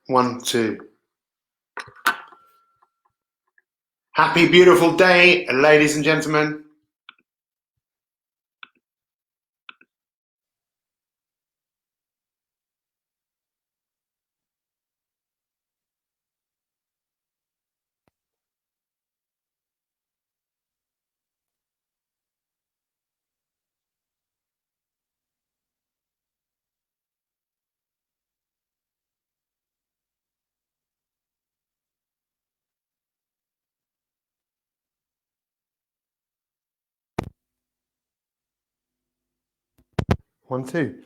1, 2. Happy, beautiful day, ladies and gentlemen. One, two.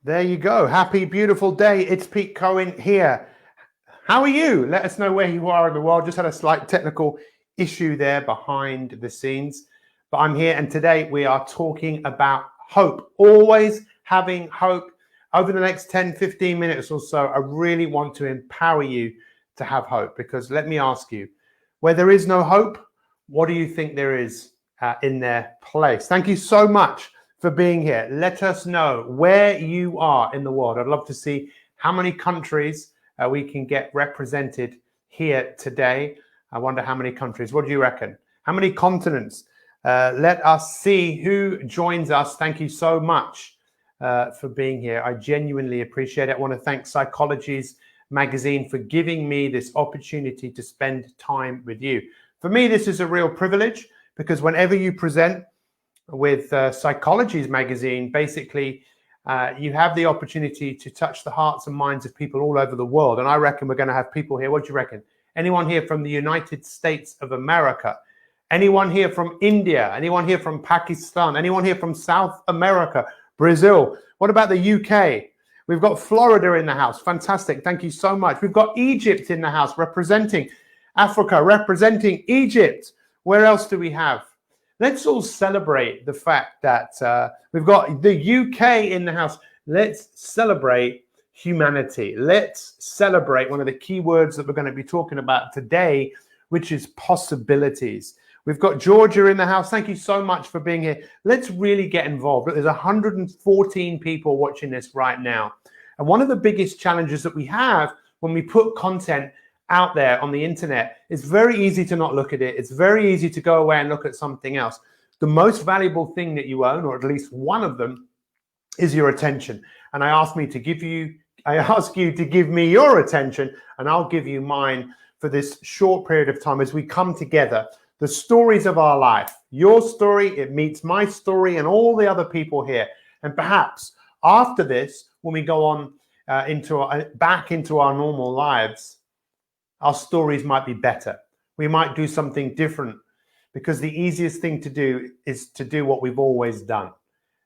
There you go. Happy, beautiful day. It's Pete Cohen here. How are you? Let us know where you are in the world. Just had a slight technical issue there behind the scenes. But I'm here, and today we are talking about hope. Always having hope. Over the next 10, 15 minutes or so, I really want to empower you to have hope. Because let me ask you, where there is no hope, what do you think there is in their place? Thank you so much for being here. Let us know where you are in the world. I'd love to see how many countries we can get represented here today. I wonder how many countries. What do you reckon? How many continents? Let us see who joins us. Thank you so much for being here. I genuinely appreciate it. I want to thank Psychologies magazine for giving me this opportunity to spend time with you. For me, this is a real privilege because whenever you present with Psychologies magazine, basically you have the opportunity to touch the hearts and minds of people all over the world. And I reckon we're going to have people here. What do you reckon? Anyone here from the United States of America? Anyone here from India? Anyone here from Pakistan? Anyone here from South America? Brazil? What about the UK? We've got Florida in the house. Fantastic. Thank you so much. We've got Egypt in the house representing Africa, representing Egypt. Where else do we have? Let's all celebrate the fact that we've got the UK in the house. Let's celebrate humanity. Let's celebrate one of the key words that we're going to be talking about today, which is possibilities. We've got Georgia in the house. Thank you so much for being here. Let's really get involved. There's 114 people watching this right now. And one of the biggest challenges that we have when we put content out there on the internet, it's very easy to not look at it. It's very easy to go away and look at something else. The most valuable thing that you own, or at least one of them, is your attention. And I ask you to give me your attention, and I'll give you mine for this short period of time as we come together. The stories of our life, your story, it meets my story and all the other people here. And perhaps after this, when we go on back into our normal lives, our stories might be better. We might do something different, because the easiest thing to do is to do what we've always done.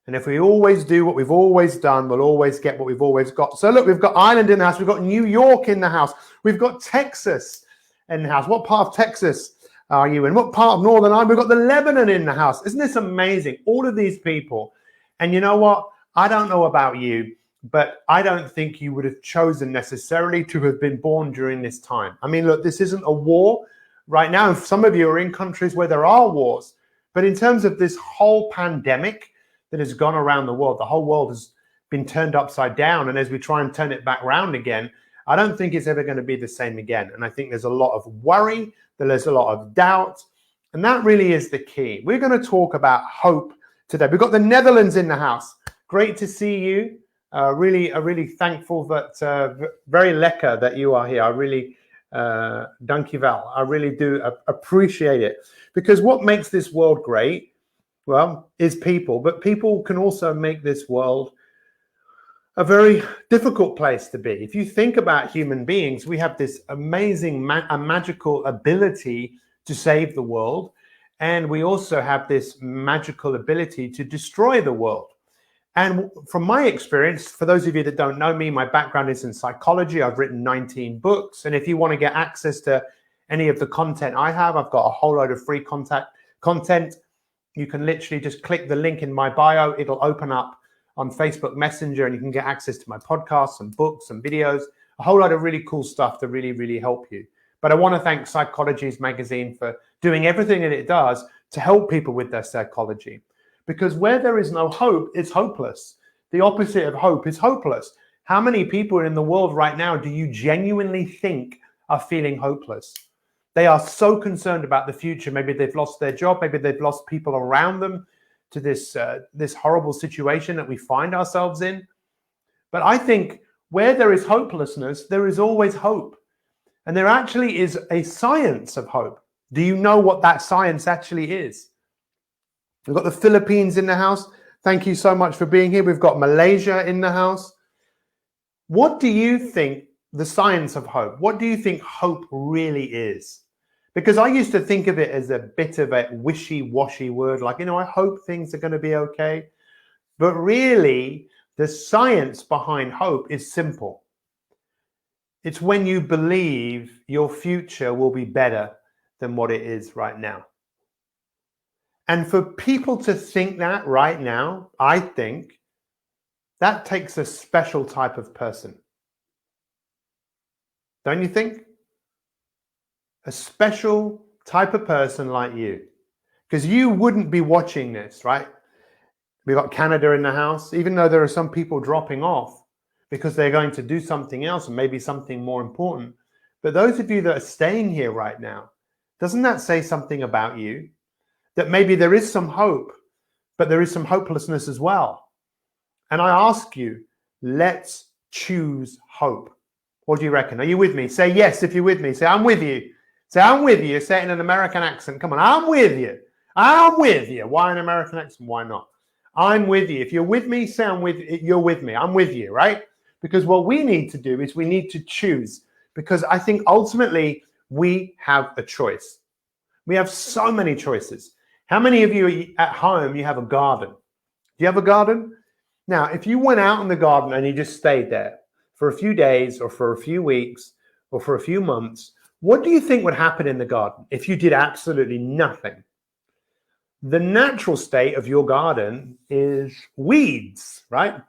And if we always do what we've always done, we'll always get what we've always got. So look, we've got Ireland in the house. We've got New York in the house. We've got Texas in the house. What part of Texas are you in? What part of Northern Ireland? We've got the Lebanon in the house. Isn't this amazing? All of these people. And you know what? I don't know about you, but I don't think you would have chosen necessarily to have been born during this time. I mean, look, this isn't a war right now. Some of you are in countries where there are wars. But in terms of this whole pandemic that has gone around the world, the whole world has been turned upside down. And as we try and turn it back around again, I don't think it's ever going to be the same again. And I think there's a lot of worry, there's a lot of doubt. And that really is the key. We're going to talk about hope today. We've got the Netherlands in the house. Great to see you. Really thankful that very lekker that you are here. I really dankjewel. I really do appreciate it, because what makes this world great, well, is people. But people can also make this world a very difficult place to be. If you think about human beings, we have this amazing magical ability to save the world, and we also have this magical ability to destroy the world. And from my experience, for those of you that don't know me, my background is in psychology. I've written 19 books. And if you want to get access to any of the content I have, I've got a whole load of free content. You can literally just click the link in my bio. It'll open up on Facebook Messenger, and you can get access to my podcasts and books and videos, a whole lot of really cool stuff to really help you. But I want to thank Psychologies magazine for doing everything that it does to help people with their psychology. Because where there is no hope, it's hopeless. The opposite of hope is hopeless. How many people in the world right now do you genuinely think are feeling hopeless? They are so concerned about the future. Maybe they've lost their job. Maybe they've lost people around them to this horrible situation that we find ourselves in. But I think where there is hopelessness, there is always hope. And there actually is a science of hope. Do you know what that science actually is? We've got the Philippines in the house. Thank you so much for being here. We've got Malaysia in the house. What do you think the science of hope? What do you think hope really is? Because I used to think of it as a bit of a wishy-washy word, like, I hope things are going to be okay. But really, the science behind hope is simple. It's when you believe your future will be better than what it is right now. And for people to think that right now, I think that takes a special type of person. Don't you think? A special type of person like you. Because you wouldn't be watching this, right? We've got Canada in the house, even though there are some people dropping off because they're going to do something else and maybe something more important. But those of you that are staying here right now, doesn't that say something about you? That maybe there is some hope, but there is some hopelessness as well. And I ask you, let's choose hope. What do you reckon? Are you with me? Say yes if you're with me. Say, I'm with you. Say, I'm with you. Say it in an American accent. Come on, I'm with you. I'm with you. Why an American accent? Why not? I'm with you. If you're with me, say I'm with you. You're with me. I'm with you, right? Because what we need to do is we need to choose. Because I think ultimately we have a choice. We have so many choices. How many of you at home, you have a garden? Do you have a garden? Now, if you went out in the garden and you just stayed there for a few days or for a few weeks or for a few months, what do you think would happen in the garden if you did absolutely nothing? The natural state of your garden is weeds, right?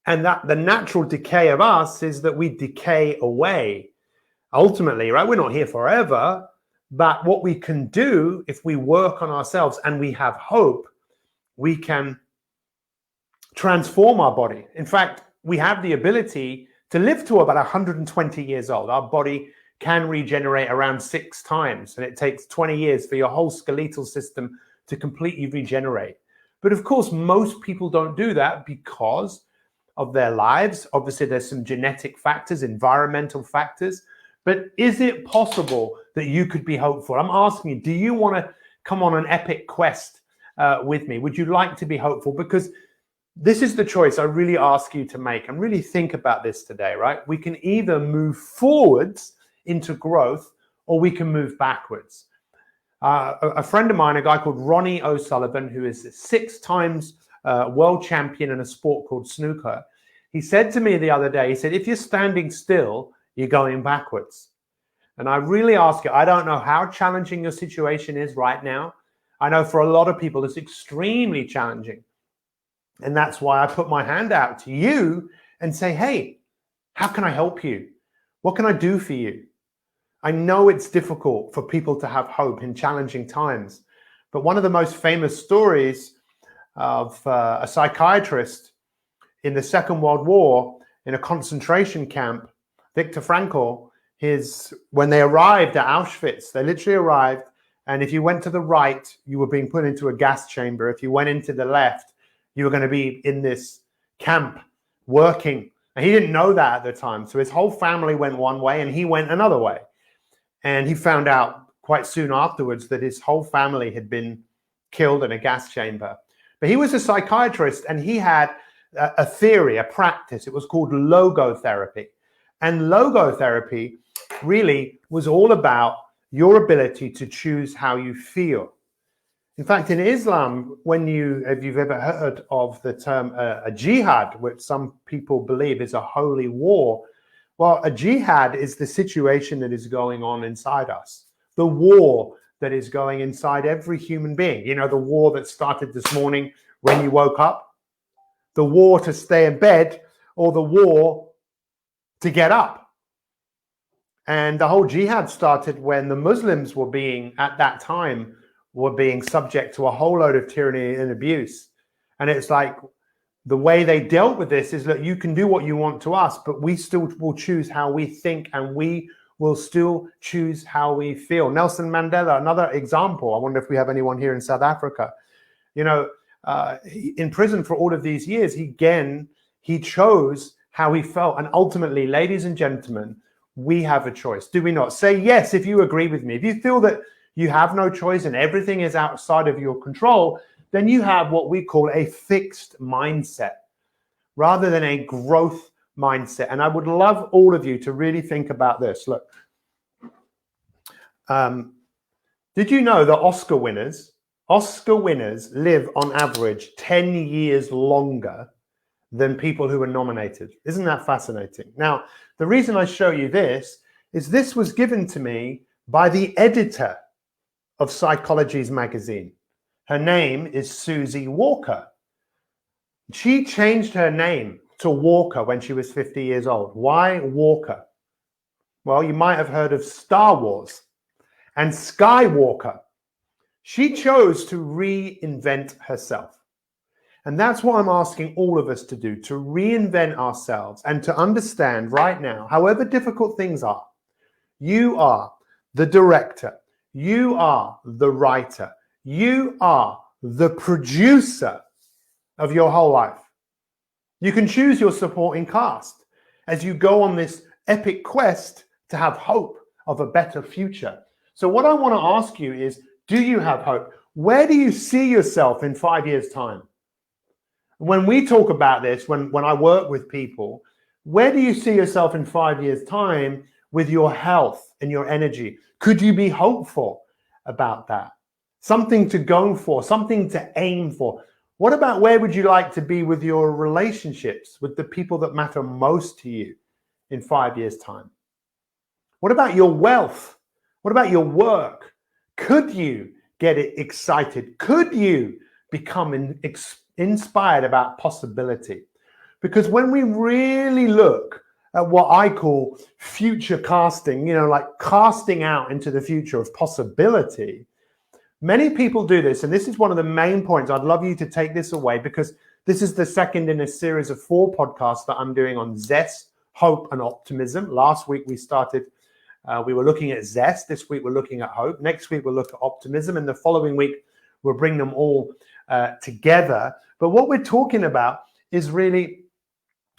And that the natural decay of us is that we decay away. Ultimately, right? We're not here forever, but what we can do if we work on ourselves and we have hope, we can transform our body. In fact, we have the ability to live to about 120 years old. Our body can regenerate around 6 times, and it takes 20 years for your whole skeletal system to completely regenerate. But of course, most people don't do that because of their lives. Obviously, there's some genetic factors, environmental factors. But is it possible that you could be hopeful? I'm asking you, do you want to come on an epic quest with me? Would you like to be hopeful? Because this is the choice I really ask you to make, and really think about this today, right? We can either move forwards into growth or we can move backwards. A friend of mine, a guy called Ronnie O'Sullivan, who is 6 times world champion in a sport called snooker, he said to me the other day, he said, if you're standing still, you're going backwards. And I really ask you, I don't know how challenging your situation is right now. I know for a lot of people, it's extremely challenging. And that's why I put my hand out to you and say, hey, how can I help you? What can I do for you? I know it's difficult for people to have hope in challenging times. But one of the most famous stories of a psychiatrist in the Second World War in a concentration camp, Viktor Frankl, when they arrived at Auschwitz, they literally arrived, and if you went to the right, you were being put into a gas chamber. If you went into the left, you were going to be in this camp working. And he didn't know that at the time. So his whole family went one way and he went another way. And he found out quite soon afterwards that his whole family had been killed in a gas chamber. But he was a psychiatrist and he had a theory, a practice. It was called logotherapy. And logotherapy really was all about your ability to choose how you feel. In fact, in Islam, if you've ever heard of the term a jihad, which some people believe is a holy war, well, a jihad is the situation that is going on inside us, the war that is going inside every human being. You know, the war that started this morning when you woke up, the war to stay in bed, or the war to get up. And the whole jihad started when the Muslims were being subject to a whole load of tyranny and abuse. And it's like the way they dealt with this is that you can do what you want to us, but we still will choose how we think, and we will still choose how we feel. Nelson Mandela, another example. I wonder if we have anyone here in South Africa. In prison for all of these years, he chose how he felt. And ultimately, ladies and gentlemen, we have a choice. Do we not? Say yes if you agree with me. If you feel that you have no choice and everything is outside of your control, then you have what we call a fixed mindset rather than a growth mindset. And I would love all of you to really think about this. Look, did you know that Oscar winners live on average 10 years longer than people who were nominated? Isn't that fascinating? Now, the reason I show you this is this was given to me by the editor of Psychology's magazine. Her name is Susie Walker. She changed her name to Walker when she was 50 years old. Why Walker? Well, you might have heard of Star Wars and Skywalker. She chose to reinvent herself. And that's what I'm asking all of us to do, to reinvent ourselves and to understand right now, however difficult things are, you are the director, you are the writer, you are the producer of your whole life. You can choose your supporting cast as you go on this epic quest to have hope of a better future. So what I want to ask you is, do you have hope? Where do you see yourself in 5 years' time? When we talk about this, when I work with people, where do you see yourself in 5 years' time with your health and your energy? Could you be hopeful about that? Something to go for, something to aim for. What about where would you like to be with your relationships, with the people that matter most to you in 5 years' time? What about your wealth? What about your work? Could you get excited? Could you become inspired about possibility? Because when we really look at what I call future casting, like casting out into the future of possibility, many people do this. And this is one of the main points. I'd love you to take this away, because this is the second in a series of 4 podcasts that I'm doing on zest, hope, and optimism. Last week we started we were looking at zest. This week we're looking at hope. Next week we'll look at optimism. And the following week we'll bring them all together. But what we're talking about is really,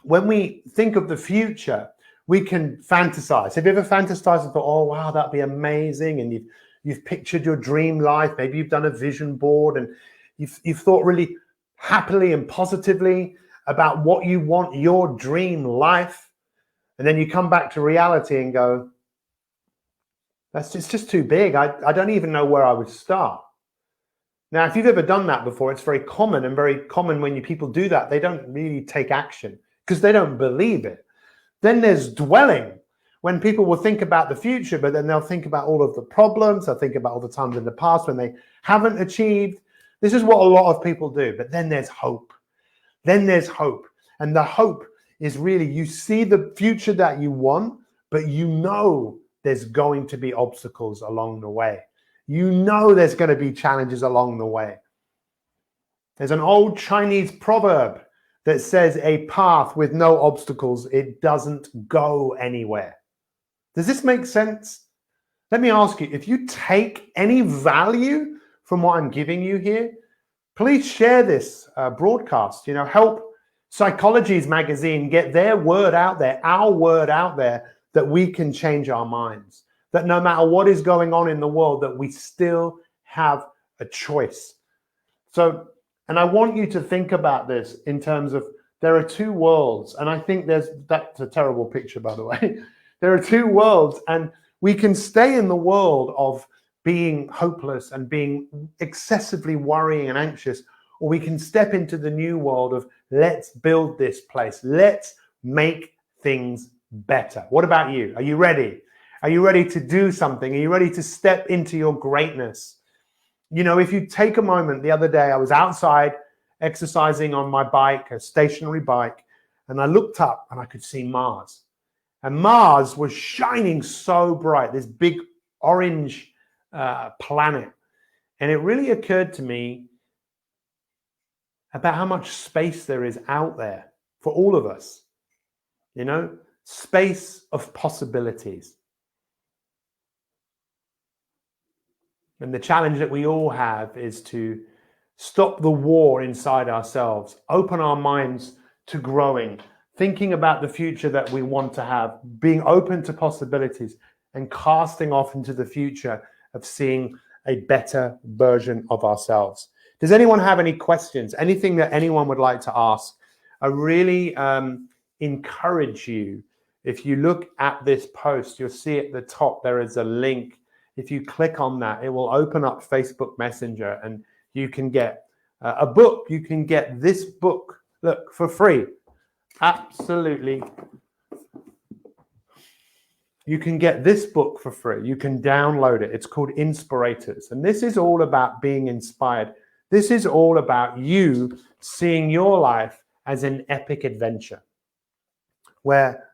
when we think of the future, we can fantasize. Have you ever fantasized and thought, oh, wow, that'd be amazing? And you've pictured your dream life. Maybe you've done a vision board and you've thought really happily and positively about what you want your dream life. And then you come back to reality and go, it's just too big. I don't even know where I would start. Now, if you've ever done that before, it's very common, and very common when people do that, they don't really take action because they don't believe it. Then there's dwelling, when people will think about the future, but then they'll think about all of the problems. They'll think about all the times in the past when they haven't achieved. This is what a lot of people do. But then there's hope. Then there's hope. And the hope is really, you see the future that you want, but you know there's going to be obstacles along the way. You know there's going to be challenges along the way. There's an old Chinese proverb that says, a path with no obstacles, it doesn't go anywhere. Does this make sense? Let me ask you, if you take any value from what I'm giving you here, please share this broadcast. Help Psychology's magazine get their word out there, our word out there, that we can change our minds, that no matter what is going on in the world, that we still have a choice. So, and I want you to think about this in terms of, there are 2 worlds. And I think that's a terrible picture, by the way. There are 2 worlds, and we can stay in the world of being hopeless and being excessively worrying and anxious, or we can step into the new world of, let's build this place. Let's make things better. What about you? Are you ready? Are you ready to do something? Are you ready to step into your greatness? If you take a moment, the other day I was outside exercising on my bike, a stationary bike, and I looked up and I could see Mars. And Mars was shining so bright, this big orange planet. And it really occurred to me, about how much space there is out there for all of us. You know, space of possibilities. And the challenge that we all have is to stop the war inside ourselves, open our minds to growing, thinking about the future that we want to have, being open to possibilities, and casting off into the future of seeing a better version of ourselves. Does anyone have any questions? Anything that anyone would like to ask? I really encourage you, if you look at this post, you'll see at the top there is a link. If you click on that, it will open up Facebook Messenger and you can get a book. You can get this book, look, for free. Absolutely. You can get this book for free. You can download it. It's called Inspirators. And this is all about being inspired. This is all about you seeing your life as an epic adventure where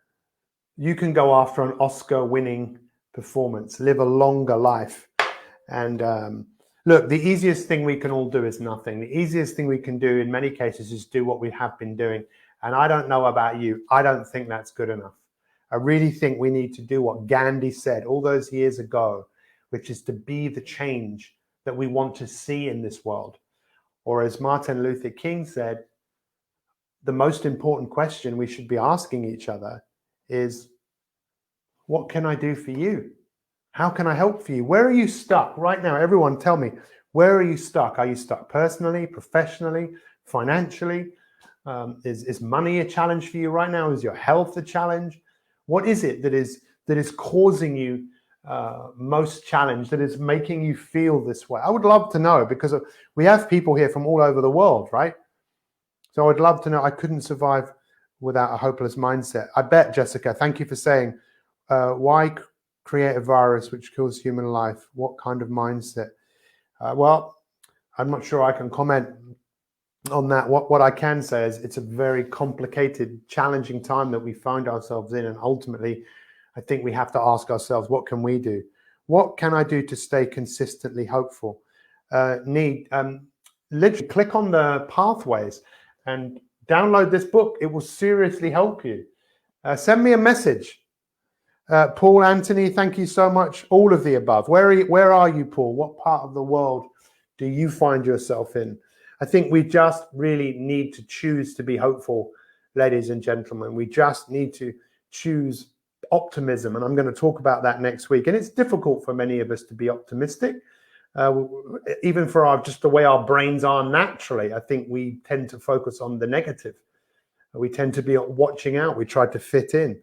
you can go after an Oscar-winning performance, live a longer life. And look, the easiest thing we can all do is nothing. The easiest thing we can do in many cases is do what we have been doing. And I don't know about you. I don't think that's good enough. I really think we need to do what Gandhi said all those years ago, which is to be the change that we want to see in this world. Or as Martin Luther King said, the most important question we should be asking each other is, what can I do for you? How can I help for you? Where are you stuck right now? Everyone tell me, where are you stuck? Are you stuck personally, professionally, financially? Is money a challenge for you right now? Is your health a challenge? What is it that is causing you most challenge, that is making you feel this way? I would love to know, because we have people here from all over the world, right? So I'd love to know. I couldn't survive without a hopeless mindset. I bet, Jessica, thank you for saying, why create a virus which kills human life? What kind of mindset? Well, I'm not sure I can comment on that. What I can say is it's a very complicated, challenging time that we find ourselves in. And ultimately, I think we have to ask ourselves, what can we do? What can I do to stay consistently hopeful? Literally click on the pathways and download this book. It will seriously help you. Send me a message. Paul, Anthony, thank you so much. All of the above. Where are you, Paul? What part of the world do you find yourself in? I think we just really need to choose to be hopeful, ladies and gentlemen. We just need to choose optimism. And I'm going to talk about that next week. And it's difficult for many of us to be optimistic. Even for just the way our brains are naturally, I think we tend to focus on the negative. We tend to be watching out. We try to fit in.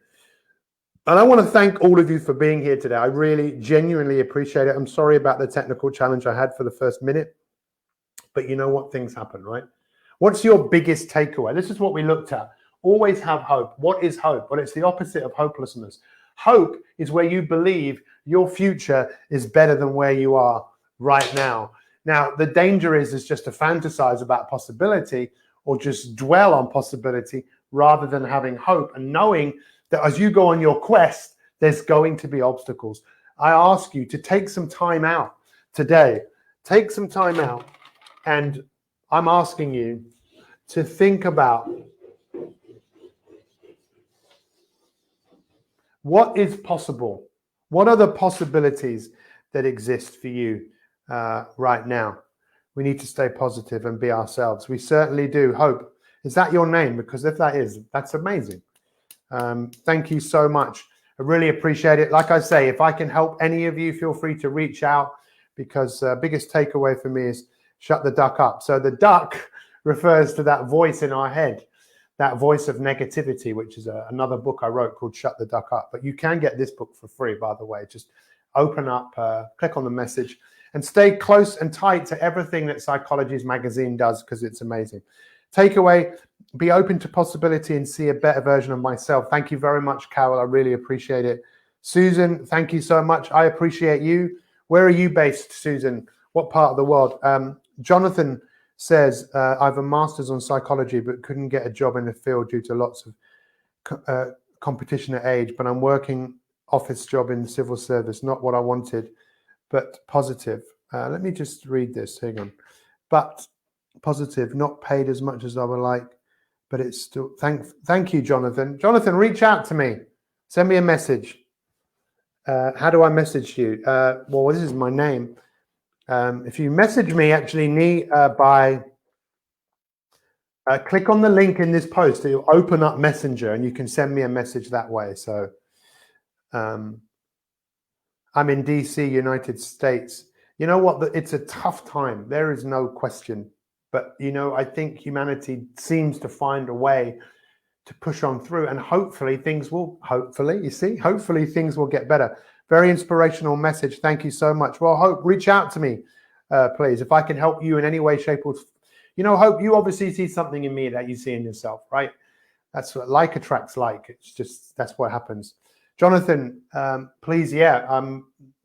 And I want to thank all of you for being here today. I really genuinely appreciate it. I'm sorry about the technical challenge I had for the first minute, but you know what? Things happen, right? What's your biggest takeaway? This is what we looked at. Always have hope. What is hope? Well, it's the opposite of hopelessness. Hope is where you believe your future is better than where you are right now. Now, the danger is just to fantasize about possibility or just dwell on possibility rather than having hope and knowing that as you go on your quest, there's going to be obstacles. I ask you to take some time out today. Take some time out, and I'm asking you to think about what is possible. What are the possibilities that exist for you right now? We need to stay positive and be ourselves. We certainly do. Hope. Is that your name? Because if that is, that's amazing. Thank you so much. I really appreciate it. Like I say, if I can help any of you, feel free to reach out, because biggest takeaway for me is shut the duck up. So the duck refers to that voice in our head, that voice of negativity, which is another book I wrote called Shut the Duck Up. But you can get this book for free, by the way. Just open up, click on the message, and stay close and tight to everything that Psychologies magazine does, because it's amazing. Takeaway: be open to possibility and see a better version of myself. Thank you very much, Carol. I really appreciate it. Susan, thank you so much. I appreciate you. Where are you based, Susan? What part of the world? Jonathan says, I have a master's on psychology, but couldn't get a job in the field due to lots of competition at age, but I'm working office job in the civil service. Not what I wanted, but positive. Let me just read this. Hang on. But positive, not paid as much as I would like, but it's still, thank you, Jonathan. Jonathan, reach out to me. Send me a message. How do I message you? Well, this is my name. If you message me, actually, by click on the link in this post, it'll open up Messenger and you can send me a message that way. So I'm in DC, United States. You know what? It's a tough time. There is no question. But, you know, I think humanity seems to find a way to push on through, and hopefully things will, hopefully things will get better. Very inspirational message. Thank you so much. Well, Hope, reach out to me, please, if I can help you in any way, shape, or, you know, Hope, you obviously see something in me that you see in yourself, right? That's what like attracts like. It's just, that's what happens. Jonathan, please, yeah,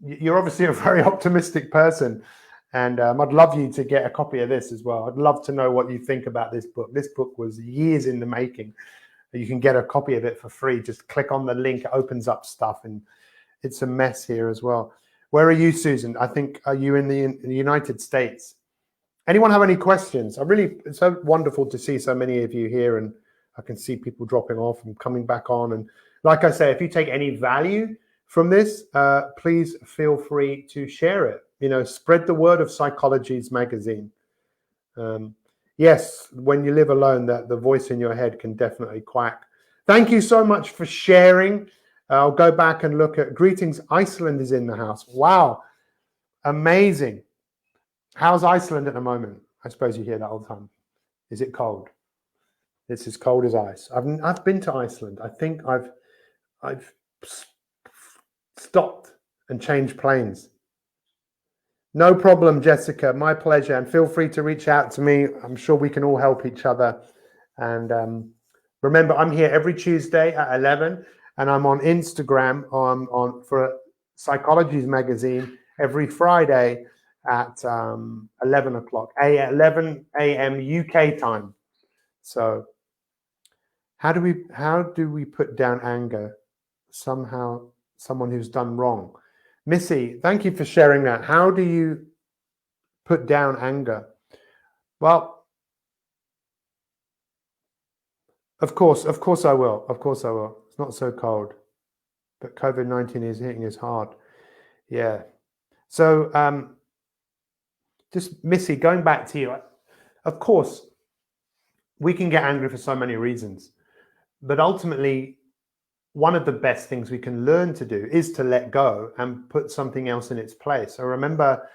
you're obviously a very optimistic person, and I'd love you to get a copy of this as well. I'd love to know what you think about this book. This book was years in the making. You can get a copy of it for free. Just click on the link. It opens up stuff, and it's a mess here as well. Where are you, Susan? I think, are you in the United States? Anyone have any questions? It's so wonderful to see so many of you here, and I can see people dropping off and coming back on. And like I say, if you take any value from this, please feel free to share it. You know, spread the word of Psychology's magazine. Yes, when you live alone, that the voice in your head can definitely quack. Thank you so much for sharing. I'll go back and look at greetings. Iceland is in the house. Wow, amazing. How's Iceland at the moment? I suppose you hear that all the time. Is it cold? It's as cold as ice. I've been to Iceland. I think I've stopped and changed planes. No problem, Jessica. My pleasure. And feel free to reach out to me. I'm sure we can all help each other. And remember, I'm here every Tuesday at 11, and I'm on Instagram for Psychology's magazine every Friday at 11 o'clock, 11 a.m. UK time. So how do we put down anger? Somehow, someone who's done wrong. Missy, thank you for sharing that. How do you put down anger? Well, of course I will. Of course I will. It's not so cold, but COVID-19 is hitting us hard. Yeah. So just Missy, going back to you, of course, we can get angry for so many reasons, but ultimately, one of the best things we can learn to do is to let go and put something else in its place. I remember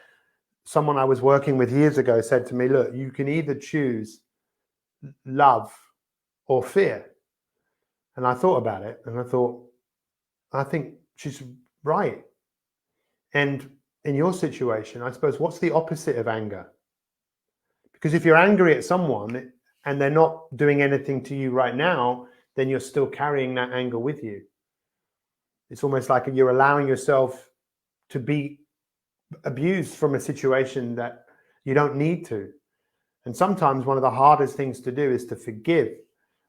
someone I was working with years ago said to me, look, you can either choose love or fear. And I thought about it, and I thought, I think she's right. And in your situation, I suppose, what's the opposite of anger? Because if you're angry at someone and they're not doing anything to you right now, then you're still carrying that anger with you. It's almost like you're allowing yourself to be abused from a situation that you don't need to. And sometimes one of the hardest things to do is to forgive.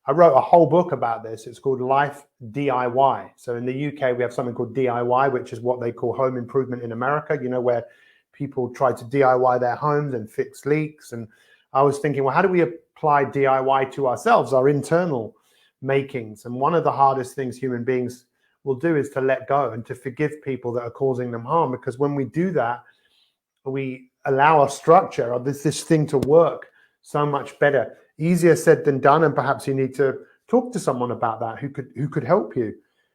I wrote a whole book about this. It's called Life DIY. So in the UK, we have something called DIY, which is what they call home improvement in America, you know, where people try to DIY their homes and fix leaks. And I was thinking, well, how do we apply DIY to ourselves, our internal makings? And one of the hardest things human beings will do is to let go and to forgive people that are causing them harm, because when we do that, we allow our structure of this thing to work so much better. Easier said than done, and perhaps you need to talk to someone about that who could help you.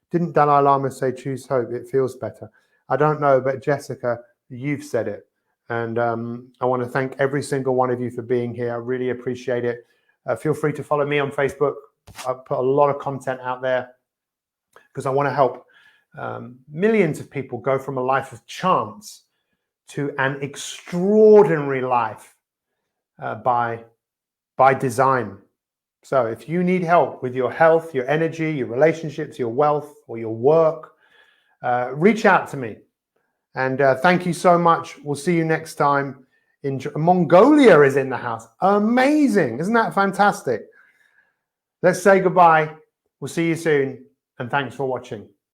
Didn't Dalai Lama say choose hope? It feels better. I don't know, but Jessica, you've said it, and I want to thank every single one of you for being here. I really appreciate it. Feel free to follow me on Facebook. I put a lot of content out there because I want to help millions of people go from a life of chance to an extraordinary life by design. So if you need help with your health, your energy, your relationships, your wealth, or your work, reach out to me. And thank you so much. We'll see you next time. Mongolia is in the house. Amazing. Isn't that fantastic? Let's say goodbye. We'll see you soon. And thanks for watching.